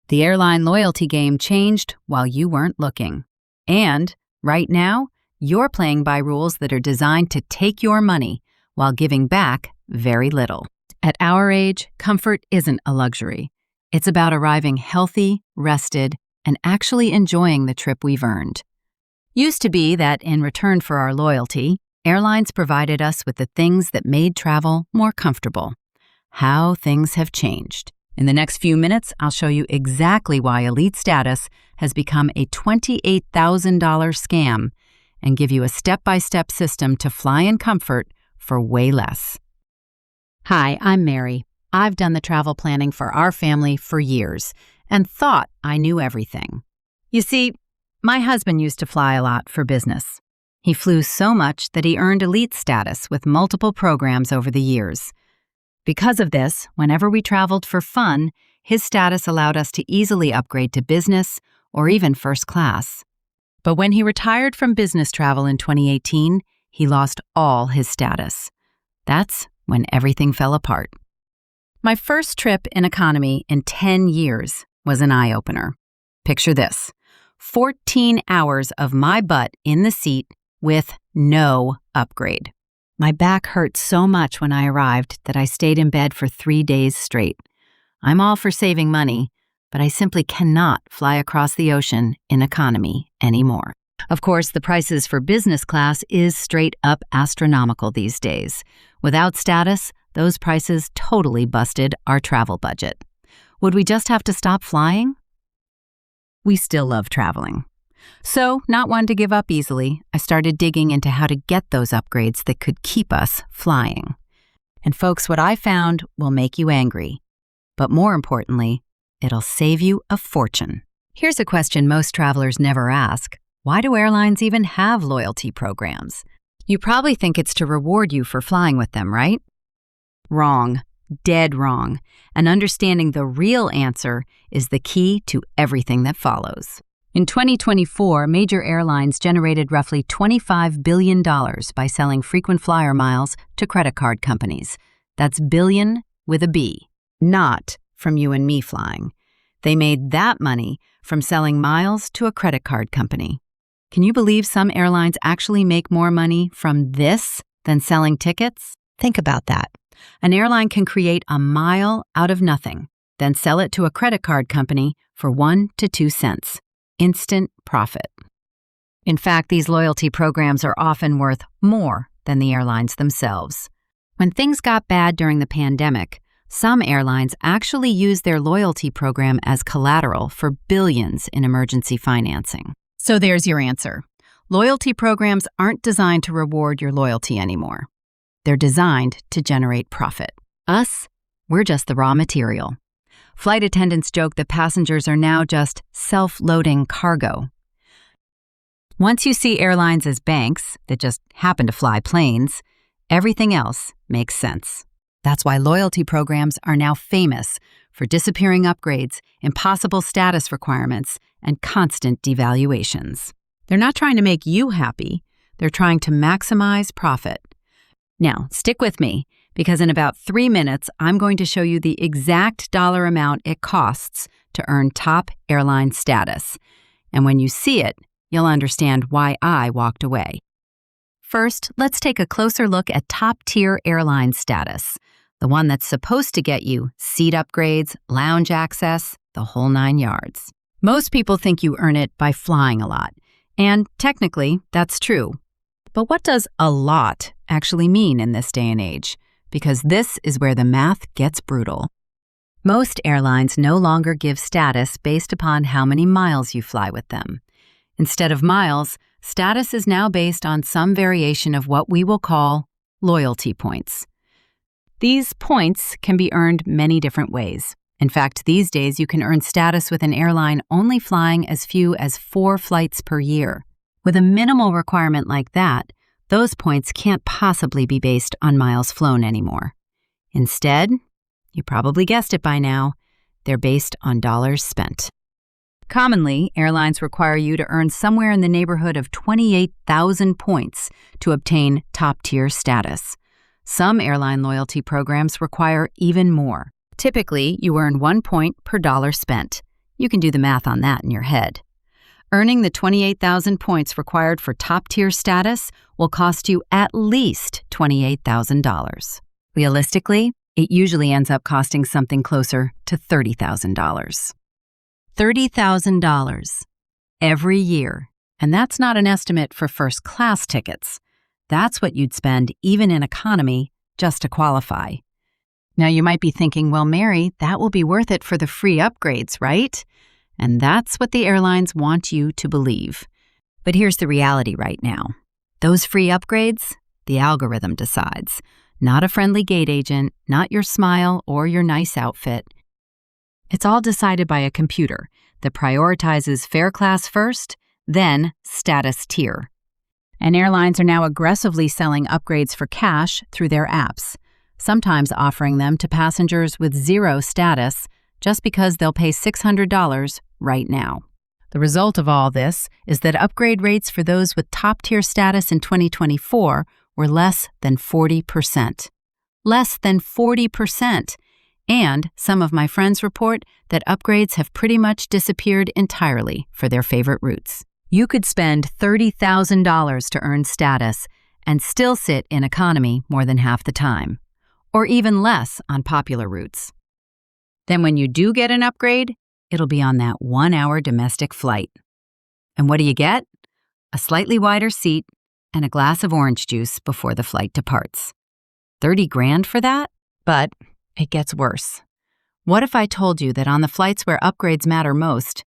The airline loyalty game changed while you weren't looking. And right now, you're playing by rules that are designed to take your money while giving back very little. At our age, comfort isn't a luxury. It's about arriving healthy, rested, and actually enjoying the trip we've earned. Used to be that in return for our loyalty, airlines provided us with the things that made travel more comfortable. How things have changed. In the next few minutes, I'll show you exactly why elite status has become a $28,000 scam and give you a step-by-step system to fly in comfort for way less. Hi, I'm Mary. I've done the travel planning for our family for years and thought I knew everything. You see, my husband used to fly a lot for business. He flew so much that he earned elite status with multiple programs over the years. Because of this, whenever we traveled for fun, his status allowed us to easily upgrade to business or even first class. But when he retired from business travel in 2018, he lost all his status. That's when everything fell apart. My first trip in economy in 10 years was an eye-opener. Picture this: 14 hours of my butt in the seat with no upgrade. My back hurt so much when I arrived that I stayed in bed for 3 days straight. I'm all for saving money, but I simply cannot fly across the ocean in economy anymore. Of course, the prices for business class is straight up astronomical these days. Without status, those prices totally busted our travel budget. Would we just have to stop flying? We still love traveling. So, not one to give up easily, I started digging into how to get those upgrades that could keep us flying. And folks, what I found will make you angry. But more importantly, it'll save you a fortune. Here's a question most travelers never ask. Why do airlines even have loyalty programs? You probably think it's to reward you for flying with them, right? Wrong. Dead wrong. And understanding the real answer is the key to everything that follows. In 2024, major airlines generated roughly $25 billion by selling frequent flyer miles to credit card companies. That's billion with a B, not from you and me flying. They made that money from selling miles to a credit card company. Can you believe some airlines actually make more money from this than selling tickets? Think about that. An airline can create a mile out of nothing, then sell it to a credit card company for 1 to 2 cents. Instant profit. In fact, these loyalty programs are often worth more than the airlines themselves. When things got bad during the pandemic, some airlines actually used their loyalty program as collateral for billions in emergency financing. So there's your answer. Loyalty programs aren't designed to reward your loyalty anymore. They're designed to generate profit. Us, we're just the raw material. Flight attendants joke that passengers are now just self-loading cargo. Once you see airlines as banks that just happen to fly planes, everything else makes sense. That's why loyalty programs are now famous for disappearing upgrades, impossible status requirements, and constant devaluations. They're not trying to make you happy. They're trying to maximize profit. Now, stick with me, because in about 3 minutes, I'm going to show you the exact dollar amount it costs to earn top airline status. And when you see it, you'll understand why I walked away. First, let's take a closer look at top-tier airline status, the one that's supposed to get you seat upgrades, lounge access, the whole 9 yards. Most people think you earn it by flying a lot, and technically, that's true. But what does a lot actually mean in this day and age? Because this is where the math gets brutal. Most airlines no longer give status based upon how many miles you fly with them. Instead of miles, status is now based on some variation of what we will call loyalty points. These points can be earned many different ways. In fact, these days you can earn status with an airline only flying as few as 4 flights per year. With a minimal requirement like that, those points can't possibly be based on miles flown anymore. Instead, you probably guessed it by now, they're based on dollars spent. Commonly, airlines require you to earn somewhere in the neighborhood of 28,000 points to obtain top-tier status. Some airline loyalty programs require even more. Typically, you earn 1 point per dollar spent. You can do the math on that in your head. Earning the 28,000 points required for top-tier status will cost you at least $28,000. Realistically, it usually ends up costing something closer to $30,000. $30,000 every year. And that's not an estimate for first-class tickets. That's what you'd spend even in economy just to qualify. Now you might be thinking, well, Mary, that will be worth it for the free upgrades, right? And that's what the airlines want you to believe. But here's the reality right now. Those free upgrades, the algorithm decides. Not a friendly gate agent, not your smile or your nice outfit. It's all decided by a computer that prioritizes fare class first, then status tier. And airlines are now aggressively selling upgrades for cash through their apps, sometimes offering them to passengers with 0 status just because they'll pay $600 right now. The result of all this is that upgrade rates for those with top-tier status in 2024 were less than 40%. Less than 40%! And some of my friends report that upgrades have pretty much disappeared entirely for their favorite routes. You could spend $30,000 to earn status and still sit in economy more than half the time, or even less on popular routes. Then when you do get an upgrade, it'll be on that 1-hour domestic flight. And what do you get? A slightly wider seat and a glass of orange juice before the flight departs. $30,000 for that? But it gets worse. What if I told you that on the flights where upgrades matter most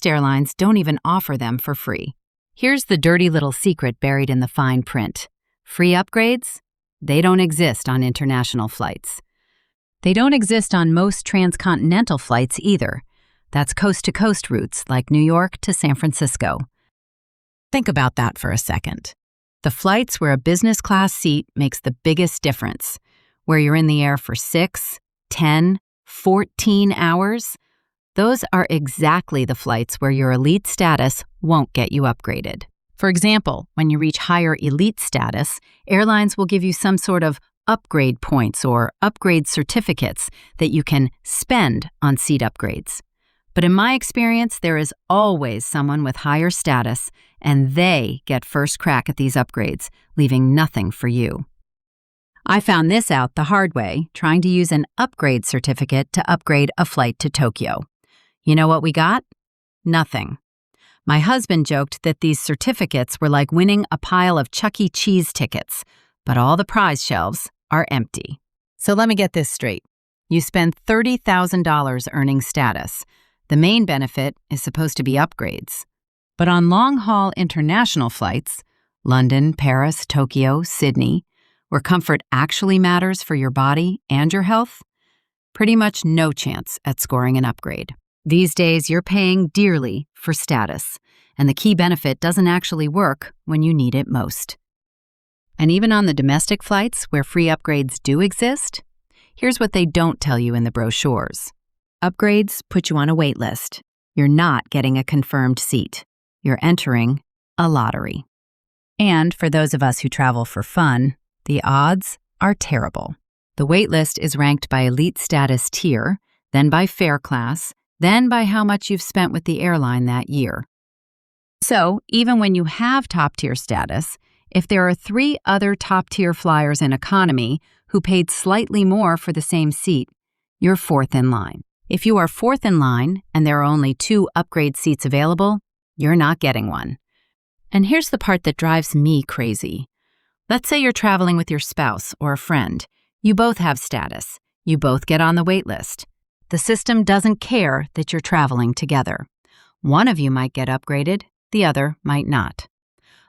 airlines don't even offer them for free? Here's the dirty little secret buried in the fine print. Free upgrades? They don't exist on international flights. They don't exist on most transcontinental flights either. That's coast-to-coast routes like New York to San Francisco. Think about that for a second. The flights where a business class seat makes the biggest difference, where you're in the air for 6, 10, 14 hours, those are exactly the flights where your elite status won't get you upgraded. For example, when you reach higher elite status, airlines will give you some sort of upgrade points or upgrade certificates that you can spend on seat upgrades. But in my experience, there is always someone with higher status, and they get first crack at these upgrades, leaving nothing for you. I found this out the hard way, trying to use an upgrade certificate to upgrade a flight to Tokyo. You know what we got? Nothing. My husband joked that these certificates were like winning a pile of Chuck E. Cheese tickets, but all the prize shelves are empty. So let me get this straight. You spend $30,000 earning status. The main benefit is supposed to be upgrades. But on long-haul international flights, London, Paris, Tokyo, Sydney, where comfort actually matters for your body and your health, pretty much no chance at scoring an upgrade. These days, you're paying dearly for status, and the key benefit doesn't actually work when you need it most. And even on the domestic flights where free upgrades do exist, here's what they don't tell you in the brochures. Upgrades put you on a wait list. You're not getting a confirmed seat. You're entering a lottery. And for those of us who travel for fun, the odds are terrible. The wait list is ranked by elite status tier, then by fare class, then by how much you've spent with the airline that year. So, even when you have top-tier status, if there are 3 other top-tier flyers in economy who paid slightly more for the same seat, you're 4th in line. If you are 4th in line and there are only 2 upgrade seats available, you're not getting one. And here's the part that drives me crazy. Let's say you're traveling with your spouse or a friend. You both have status. You both get on the wait list. The system doesn't care that you're traveling together. One of you might get upgraded, the other might not.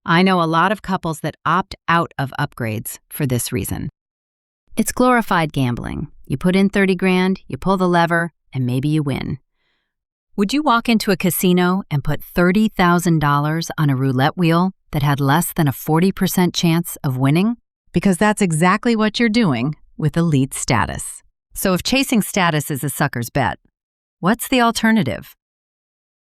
I know a lot of couples that opt out of upgrades for this reason. It's glorified gambling. You put in $30,000, you pull the lever, and maybe you win. Would you walk into a casino and put $30,000 on a roulette wheel that had less than a 40% chance of winning? Because that's exactly what you're doing with elite status. So if chasing status is a sucker's bet, what's the alternative?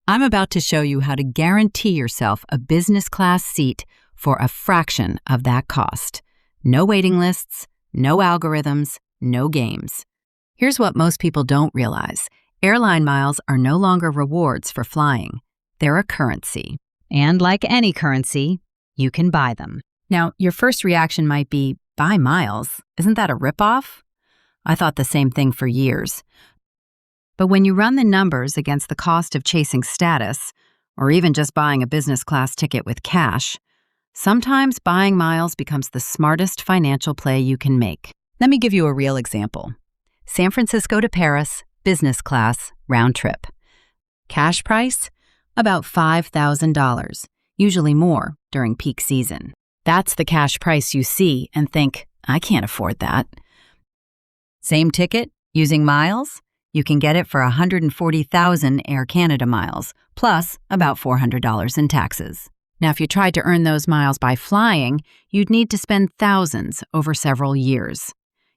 I'm about to show you how to guarantee yourself a business class seat for a fraction of that cost. No waiting lists, no algorithms, no games. Here's what most people don't realize. Airline miles are no longer rewards for flying. They're a currency. And like any currency, you can buy them. Now, your first reaction might be, buy miles? Isn't that a ripoff? I thought the same thing for years. But when you run the numbers against the cost of chasing status, or even just buying a business class ticket with cash, sometimes buying miles becomes the smartest financial play you can make. Let me give you a real example. San Francisco to Paris, business class, round trip. Cash price? About $5,000, usually more during peak season. That's the cash price you see and think, I can't afford that. Same ticket, using miles? You can get it for 140,000 Air Canada miles, plus about $400 in taxes. Now, if you tried to earn those miles by flying, you'd need to spend thousands over several years.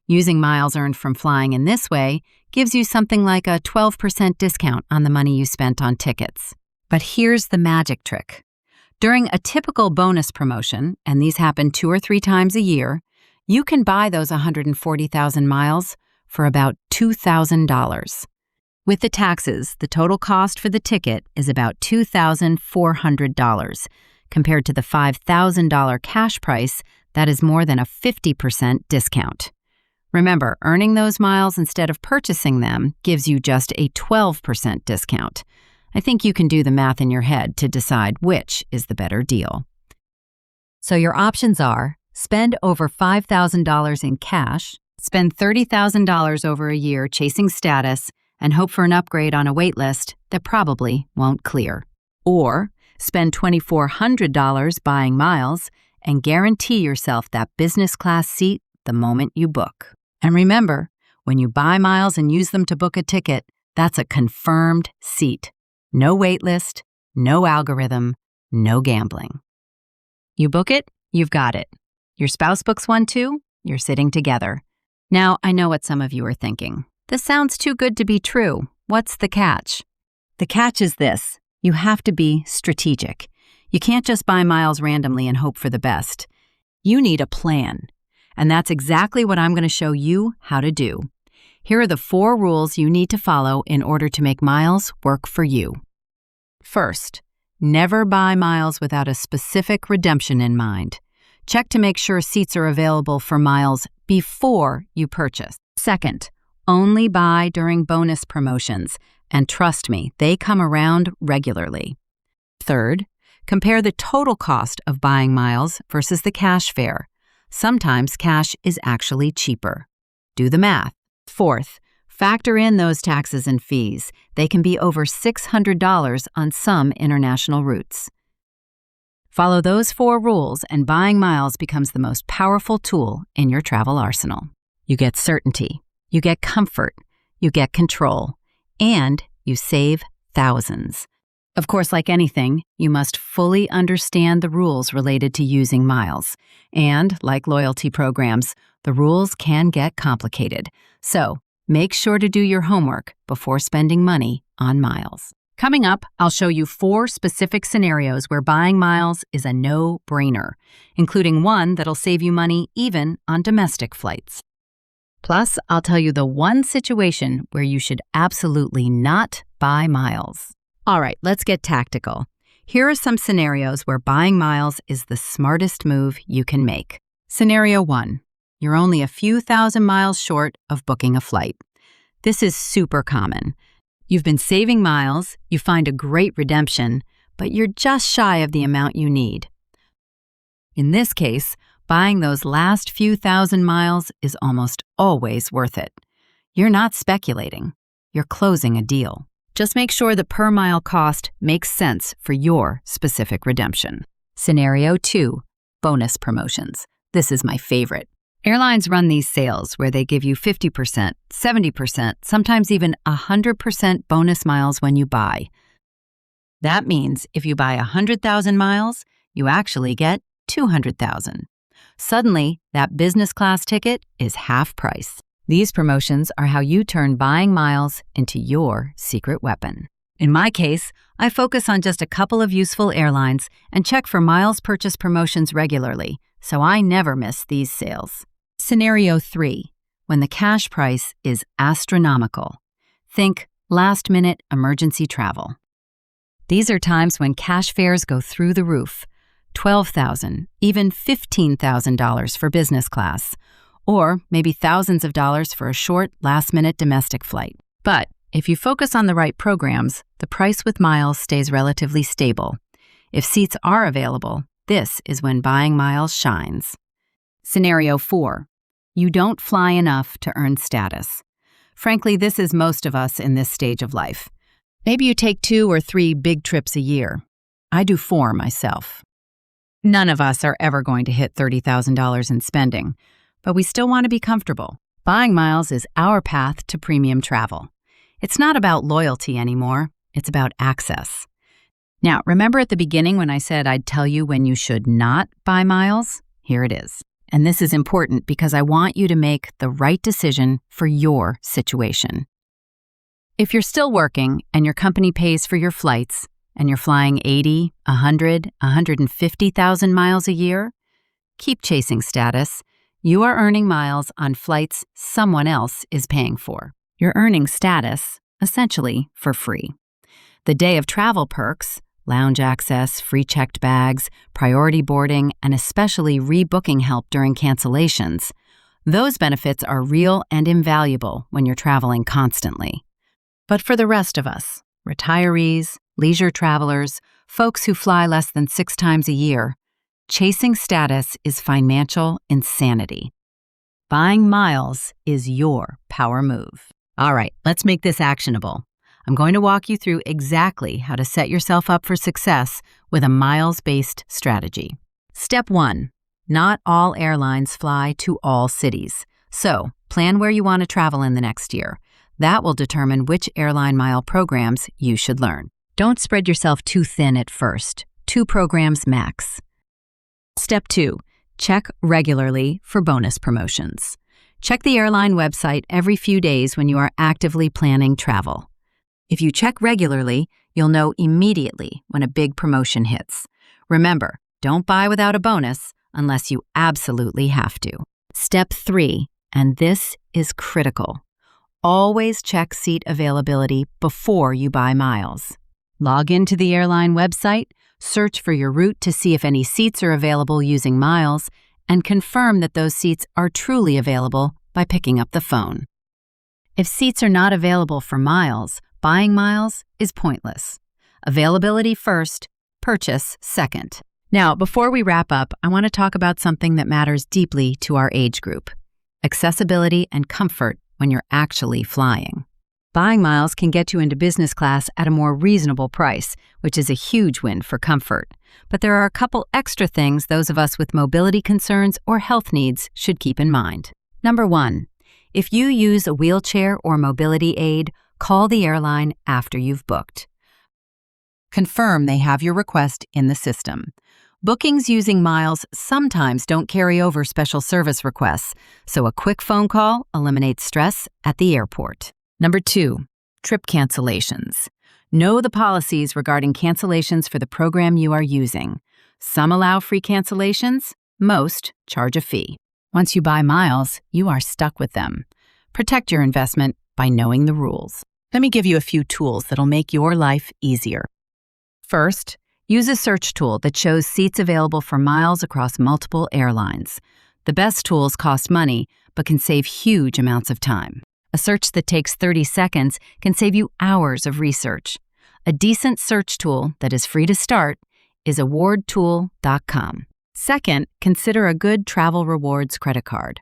Using miles earned from flying in this way gives you something like a 12% discount on the money you spent on tickets. But here's the magic trick. During a typical bonus promotion, and these happen 2 or 3 times a year, you can buy those 140,000 miles for about $2,000. With the taxes, the total cost for the ticket is about $2,400. Compared to the $5,000 cash price, that is more than a 50% discount. Remember, earning those miles instead of purchasing them gives you just a 12% discount. I think you can do the math in your head to decide which is the better deal. So your options are spend over $5,000 in cash, spend $30,000 over a year chasing status, and hope for an upgrade on a wait list that probably won't clear. Or spend $2,400 buying miles and guarantee yourself that business class seat the moment you book. And remember, when you buy miles and use them to book a ticket, that's a confirmed seat. No wait list, no algorithm, no gambling. You book it, you've got it. Your spouse books one too, you're sitting together. Now, I know what some of you are thinking. This sounds too good to be true. What's the catch? The catch is this. You have to be strategic. You can't just buy miles randomly and hope for the best. You need a plan. And that's exactly what I'm going to show you how to do. Here are the 4 rules you need to follow in order to make miles work for you. First, never buy miles without a specific redemption in mind. Check to make sure seats are available for miles before you purchase. Second, only buy during bonus promotions, and trust me, they come around regularly. Third, compare the total cost of buying miles versus the cash fare. Sometimes cash is actually cheaper. Do the math. Fourth, factor in those taxes and fees. They can be over $600 on some international routes. Follow those 4 rules and buying miles becomes the most powerful tool in your travel arsenal. You get certainty, you get comfort, you get control, and you save thousands. Of course, like anything, you must fully understand the rules related to using miles. And, like loyalty programs, the rules can get complicated. So, make sure to do your homework before spending money on miles. Coming up, I'll show you 4 specific scenarios where buying miles is a no-brainer, including one that'll save you money even on domestic flights. Plus, I'll tell you the one situation where you should absolutely not buy miles. All right, let's get tactical. Here are some scenarios where buying miles is the smartest move you can make. Scenario 1. You're only a few thousand miles short of booking a flight. This is super common. You've been saving miles, you find a great redemption, but you're just shy of the amount you need. In this case, buying those last few thousand miles is almost always worth it. You're not speculating. You're closing a deal. Just make sure the per-mile cost makes sense for your specific redemption. Scenario 2. Bonus promotions. This is my favorite. Airlines run these sales where they give you 50%, 70%, sometimes even 100% bonus miles when you buy. That means if you buy 100,000 miles, you actually get 200,000. Suddenly, that business class ticket is half price. These promotions are how you turn buying miles into your secret weapon. In my case, I focus on just a couple of useful airlines and check for miles purchase promotions regularly, so I never miss these sales. Scenario 3. When the cash price is astronomical. Think last-minute emergency travel. These are times when cash fares go through the roof. $12,000, even $15,000 for business class, or maybe thousands of dollars for a short, last-minute domestic flight. But if you focus on the right programs, the price with miles stays relatively stable. If seats are available, this is when buying miles shines. Scenario 4. You don't fly enough to earn status. Frankly, this is most of us in this stage of life. Maybe you take 2 or 3 big trips a year. I do 4 myself. None of us are ever going to hit $30,000 in spending, but we still want to be comfortable. Buying miles is our path to premium travel. It's not about loyalty anymore, it's about access. Now, remember at the beginning when I said I'd tell you when you should not buy miles? Here it is. And this is important because I want you to make the right decision for your situation. If you're still working and your company pays for your flights, and you're flying 80, 100, 150,000 miles a year, keep chasing status. You are earning miles on flights someone else is paying for. You're earning status, essentially, for free. The day of travel perks, lounge access, free checked bags, priority boarding, and especially rebooking help during cancellations, those benefits are real and invaluable when you're traveling constantly. But for the rest of us, retirees, leisure travelers, folks who fly less than 6 times a year, chasing status is financial insanity. Buying miles is your power move. All right, let's make this actionable. I'm going to walk you through exactly how to set yourself up for success with a miles-based strategy. Step 1. Not all airlines fly to all cities. So, plan where you want to travel in the next year. That will determine which airline mile programs you should learn. Don't spread yourself too thin at first. 2 programs max. Step 2. Check regularly for bonus promotions. Check the airline website every few days when you are actively planning travel. If you check regularly, you'll know immediately when a big promotion hits. Remember, don't buy without a bonus unless you absolutely have to. Step 3, and this is critical. Always check seat availability before you buy miles. Log into the airline website, search for your route to see if any seats are available using miles, and confirm that those seats are truly available by picking up the phone. If seats are not available for miles, buying miles is pointless. Availability first, purchase second. Now, before we wrap up, I want to talk about something that matters deeply to our age group: accessibility and comfort when you're actually flying. Buying miles can get you into business class at a more reasonable price, which is a huge win for comfort. But there are a couple extra things those of us with mobility concerns or health needs should keep in mind. Number 1, if you use a wheelchair or mobility aid, call the airline after you've booked. Confirm they have your request in the system. Bookings using miles sometimes don't carry over special service requests, so a quick phone call eliminates stress at the airport. Number 2, trip cancellations. Know the policies regarding cancellations for the program you are using. Some allow free cancellations, most charge a fee. Once you buy miles, you are stuck with them. Protect your investment by knowing the rules. Let me give you a few tools that'll make your life easier. First, use a search tool that shows seats available for miles across multiple airlines. The best tools cost money, but can save huge amounts of time. A search that takes 30 seconds can save you hours of research. A decent search tool that is free to start is awardtool.com. Second, consider a good travel rewards credit card.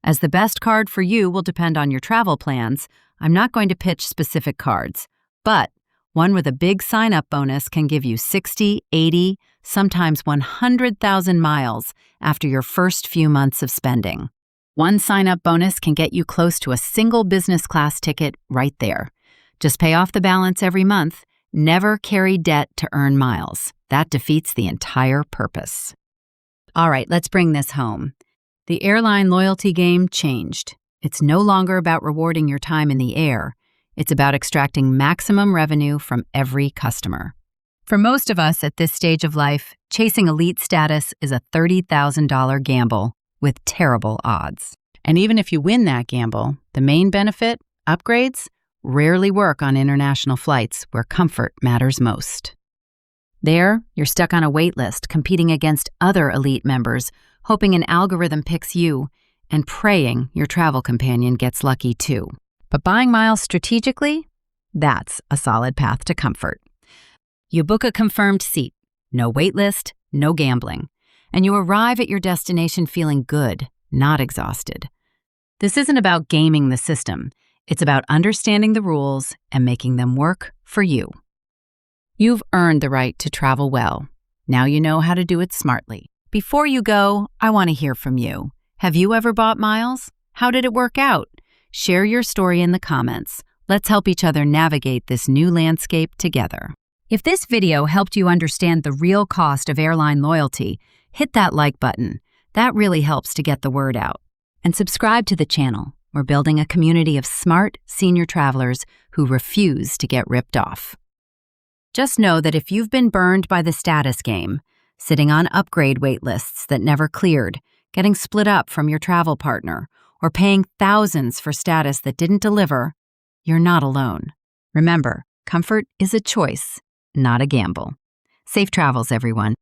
As the best card for you will depend on your travel plans, I'm not going to pitch specific cards, but one with a big sign-up bonus can give you 60, 80, sometimes 100,000 miles after your first few months of spending. One sign-up bonus can get you close to a single business class ticket right there. Just pay off the balance every month. Never carry debt to earn miles. That defeats the entire purpose. All right, let's bring this home. The airline loyalty game changed. It's no longer about rewarding your time in the air. It's about extracting maximum revenue from every customer. For most of us at this stage of life, chasing elite status is a $30,000 gamble with terrible odds. And even if you win that gamble, the main benefit, upgrades, rarely work on international flights where comfort matters most. There, you're stuck on a wait list competing against other elite members, hoping an algorithm picks you, and praying your travel companion gets lucky too. But buying miles strategically? That's a solid path to comfort. You book a confirmed seat, no wait list, no gambling, and you arrive at your destination feeling good, not exhausted. This isn't about gaming the system. It's about understanding the rules and making them work for you. You've earned the right to travel well. Now you know how to do it smartly. Before you go, I want to hear from you. Have you ever bought miles? How did it work out? Share your story in the comments. Let's help each other navigate this new landscape together. If this video helped you understand the real cost of airline loyalty, hit that like button. That really helps to get the word out. And subscribe to the channel. We're building a community of smart senior travelers who refuse to get ripped off. Just know that if you've been burned by the status game, sitting on upgrade wait lists that never cleared, getting split up from your travel partner, or paying thousands for status that didn't deliver, you're not alone. Remember, comfort is a choice, not a gamble. Safe travels, everyone.